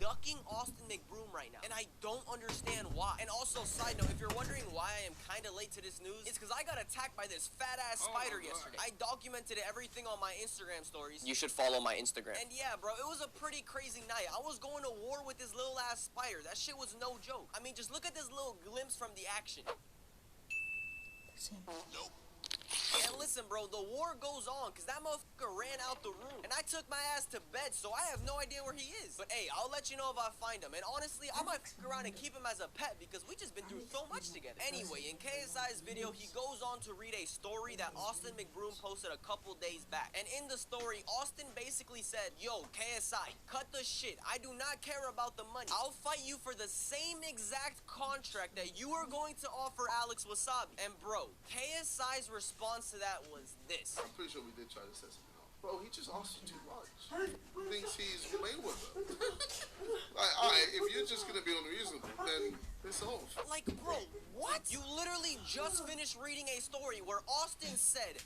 ducking Austin McBroom right now, and I don't understand why. And also, side note, if you're wondering why I am kind of late to this news, it's because I got attacked by this fat-ass spider yesterday. I documented everything on my Instagram stories. You should follow my Instagram. And yeah, bro, it was a pretty crazy night. I was going to war with this little ass spider. That shit was no joke. I mean, just look at this little glimpse from the action. Nope. And listen, bro, the war goes on because that motherfucker ran out the room. And I took my ass to bed, so I have no idea where he is. But hey, I'll let you know if I find him. And honestly, I might fuck around and keep him as a pet because we just been through so much together. Anyway, in KSI's video, he goes on to read a story that Austin McBroom posted a couple days back. And in the story, Austin basically said, yo, KSI, cut the shit. I do not care about the money. I'll fight you for the same exact contract that you are going to offer Alex Wasabi. And bro, KSI's response to that was this. I'm pretty sure we did try to set something up. Bro, he just asked you too much. He thinks he's Mayweather. Like, alright, if you're just gonna be unreasonable, then piss off. Like, bro, what? You literally just finished reading a story where Austin said,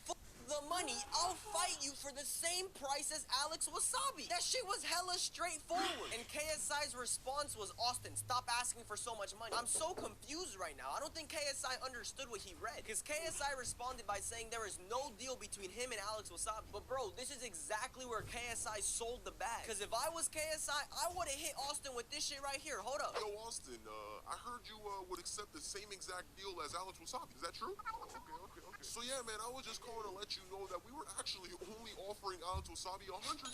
the money, I'll fight you for the same price as Alex Wasabi. That shit was hella straightforward. And KSI's response was, Austin, stop asking for so much money. I'm so confused right now. I don't think KSI understood what he read. Because KSI responded by saying there is no deal between him and Alex Wasabi. But bro, this is exactly where KSI sold the bag. Because if I was KSI, I would have hit Austin with this shit right here. Hold up. Yo, Austin, I heard you would accept the same exact deal as Alex Wasabi. Is that true? Okay. So yeah, man, I was just calling to let you know that we were actually only offering Alex Wasabi $100,000.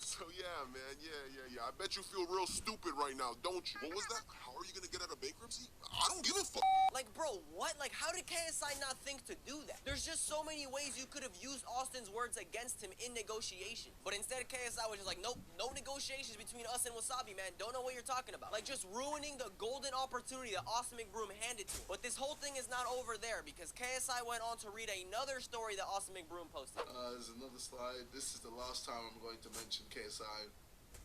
So yeah, man, yeah. I bet you feel real stupid right now, don't you? What was that? How are you gonna get out of bankruptcy? I don't give a fuck. Like, bro, what? Like, how did KSI not think to do that? There's just so many ways you could have used Austin's words against him in negotiation. But instead, KSI was just like, nope, no negotiations between us and Wasabi, man. Don't know what you're talking about. Like, just ruining the golden opportunity that Austin McBroom handed to him. But this whole thing is not over there because KSI went on to read another story that Austin McBroom posted. There's another slide. This is the last time I'm going to mention KSI.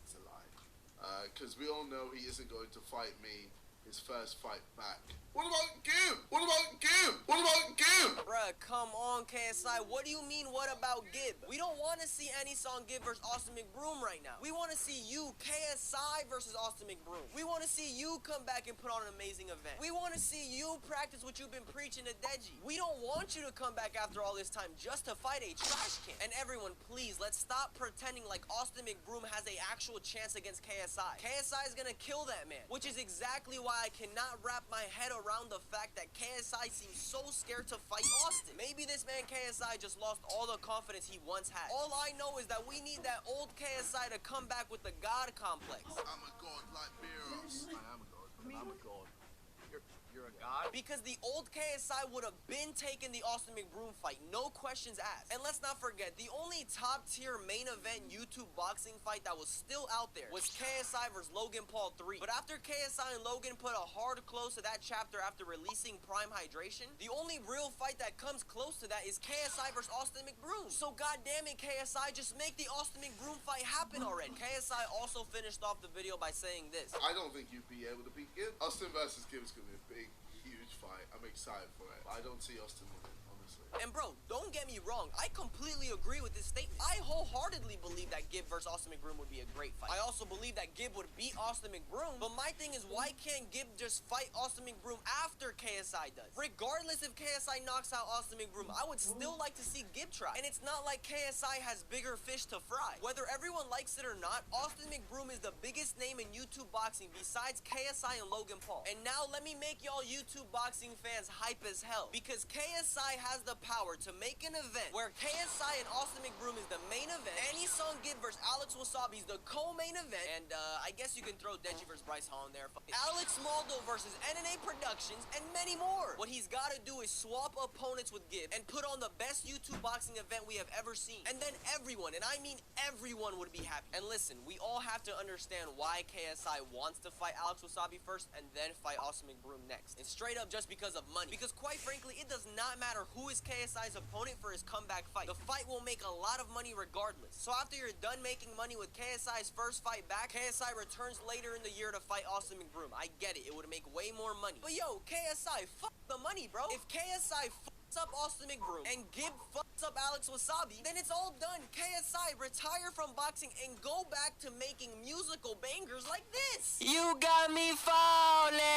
It's a lie. Because we all know he isn't going to fight me his first fight back. What about Gib? What about Gib? What about Gib? Bruh, come on, KSI. What do you mean, what about Gib? We don't want to see any song Gib versus Austin McBroom right now. We want to see you, KSI versus Austin McBroom. We want to see you come back and put on an amazing event. We want to see you practice what you've been preaching to Deji. We don't want you to come back after all this time just to fight a trash can. And everyone, please, let's stop pretending like Austin McBroom has an actual chance against KSI. KSI is gonna kill that man, which is exactly why I cannot wrap my head around the fact that KSI seems so scared to fight Austin. Maybe this man KSI just lost all the confidence he once had. All I know is that we need that old KSI to come back with the God complex. I'm a god like Beerus. I am a god. I'm a god. You're a god? Because the old KSI would have been taking the Austin McBroom fight, no questions asked. And let's not forget, the only top tier main event YouTube boxing fight that was still out there was KSI versus Logan Paul 3. But after KSI and Logan put a hard close to that chapter after releasing Prime Hydration, the only real fight that comes close to that is KSI versus Austin McBroom. So goddamn it, KSI, just make the Austin McBroom fight happen already. KSI also finished off the video by saying this. I don't think you'd be able to beat Gib. Austin versus Gib is going to be a big, huge fight. I'm excited for it. I don't see Austin winning, honestly. And bro, don't get me wrong, I completely agree with this statement. I wholeheartedly believe that Gib versus Austin McBroom would be a great fight. I also believe that Gib would beat Austin McBroom, but my thing is, why can't Gib just fight Austin McBroom after KSI does? Regardless if KSI knocks out Austin McBroom, I would still like to see Gib try. And it's not like KSI has bigger fish to fry. Whether everyone likes it or not, Austin McBroom is the biggest name in YouTube boxing besides KSI and Logan Paul. And now let me make y'all YouTube boxing fans hype as hell, because KSI has the power to make an event where KSI and Austin McBroom is the main event, Any Song Gib versus Alex Wasabi is the co-main event, and I guess you can throw Deji versus Bryce Hall in there. Alex Maldo versus NNA Productions, and many more. What he's got to do is swap opponents with Gib and put on the best YouTube boxing event we have ever seen. And then everyone, and I mean everyone, would be happy. And listen, we all have to understand why KSI wants to fight Alex Wasabi first and then fight Austin McBroom next. It's straight up just because of money. Because quite frankly, it does not matter who is KSI's opponent for his comeback fight. The fight will make a lot of money regardless. So after you're done making money with KSI's first fight back, KSI returns later in the year to fight Austin McBroom. I get it. It would make way more money. But yo, KSI, fuck the money, bro. If KSI up Austin McBroom and Gib fucks up Alex Wasabi, then it's all done. KSI, retire from boxing and go back to making musical bangers like this. You got me falling.